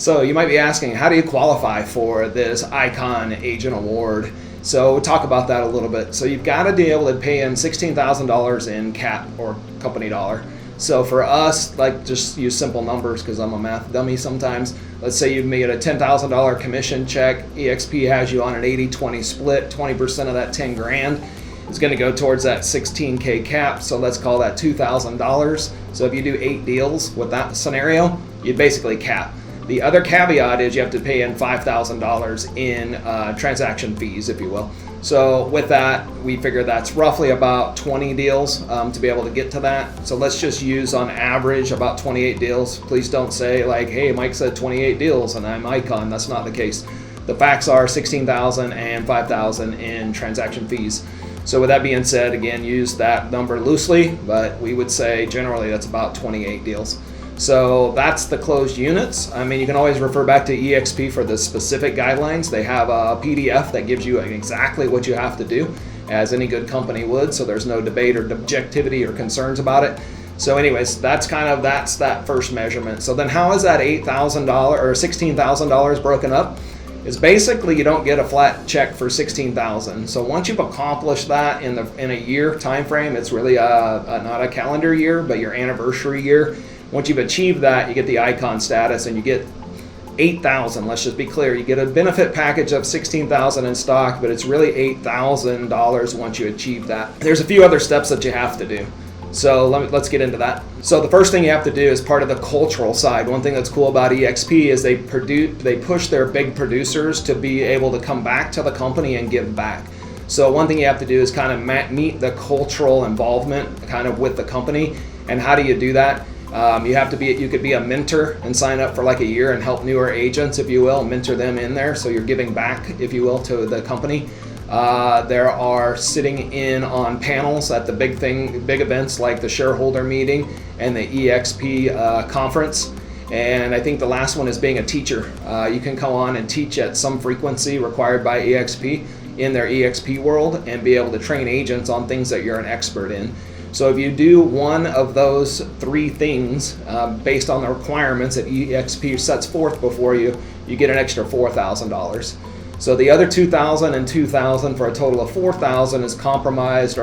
So you might be asking, how do you qualify for this Icon Agent Award? So we'll talk about that a little bit. So you've got to be able to pay in $16,000 in cap or company dollar. So for us, like, just use simple numbers because I'm a math dummy sometimes. Let's say you've made a $10,000 commission check. EXP has you on an 80-20 split. 20% of that 10 grand is going to go towards that 16K cap. So let's call that $2,000. So if you do 8 deals with that scenario, you'd basically cap. The other caveat is you have to pay in $5,000 in transaction fees, if you will. So with that, we figure that's roughly about 20 deals to be able to get to that. So let's just use on average about 28 deals. Please don't say like, hey, Mike said 28 deals and I'm Icon. That's not the case. The facts are 16,000 and 5,000 in transaction fees. So with that being said, again, use that number loosely, but we would say generally that's about 28 deals. So that's the closed units. I mean, you can always refer back to EXP for the specific guidelines. They have a PDF that gives you exactly what you have to do, as any good company would. So there's no debate or objectivity or concerns about it. So anyways, that's that first measurement. So then how is that $8,000 or $16,000 broken up? Is basically you don't get a flat check for $16,000. So once you've accomplished that in a year time frame, it's really not a calendar year, but your anniversary year. Once you've achieved that, you get the Icon status and you get $8,000. Let's just be clear. You get a benefit package of $16,000 in stock, but it's really $8,000 once you achieve that. There's a few other steps that you have to do. So let's get into that. So the first thing you have to do is part of the cultural side. One thing that's cool about EXP is they push their big producers to be able to come back to the company and give back. So one thing you have to do is kind of meet the cultural involvement kind of with the company. And how do you do that? You could be a mentor and sign up for like a year and help newer agents, if you will, mentor them in there. So you're giving back, if you will, to the company. There are sitting in on panels at the big events like the shareholder meeting and the EXP conference. And I think the last one is being a teacher. You can come on and teach at some frequency required by EXP in their EXP world and be able to train agents on things that you're an expert in. So if you do one of those 3 things based on the requirements that EXP sets forth before you, you get an extra $4,000. So the other $2,000 and $2,000 for a total of $4,000 is comprised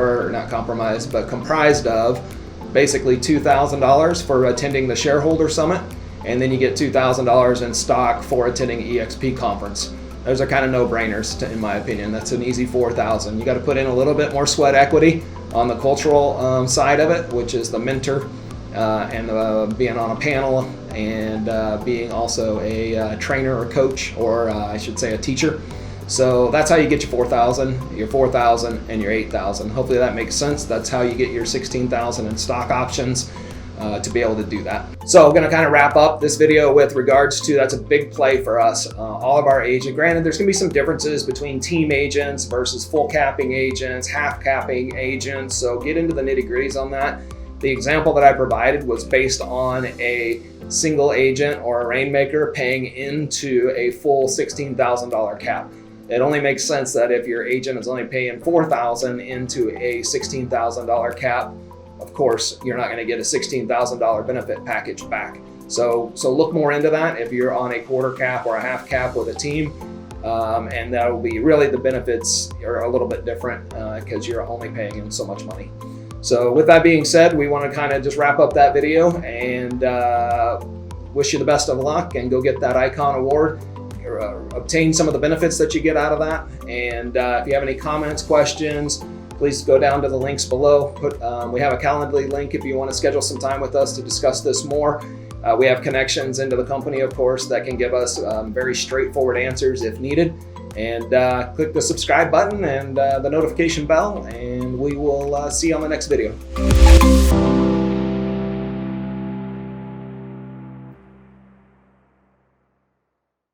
of basically $2,000 for attending the shareholder summit, and then you get $2,000 in stock for attending EXP conference. Those are kind of no-brainers in my opinion. That's an easy $4,000. You got to put in a little bit more sweat equity on the cultural side of it, which is the mentor and being on a panel and being also a trainer or coach, or I should say a teacher. So that's how you get your $4,000, and your $8,000. Hopefully that makes sense. That's how you get your $16,000 in stock options to be able to do that. So I'm going to kind of wrap up this video with regards to that's a big play for us. All of our agents, granted there's going to be some differences between team agents versus full capping agents, half capping agents. So get into the nitty gritties on that. The example that I provided was based on a single agent or a rainmaker paying into a full $16,000 cap. It only makes sense that if your agent is only paying $4,000 into a $16,000 cap, of course, you're not going to get a $16,000 benefit package back. So look more into that if you're on a quarter cap or a half cap with a team. And that will be really the benefits are a little bit different because you're only paying in so much money. So with that being said, we want to kind of just wrap up that video and wish you the best of luck and go get that Icon Award. Obtain some of the benefits that you get out of that. And if you have any comments, questions, please go down to the links below. We have a Calendly link if you want to schedule some time with us to discuss this more. We have connections into the company, of course, that can give us very straightforward answers if needed. And click the subscribe button and the notification bell, and we will see you on the next video.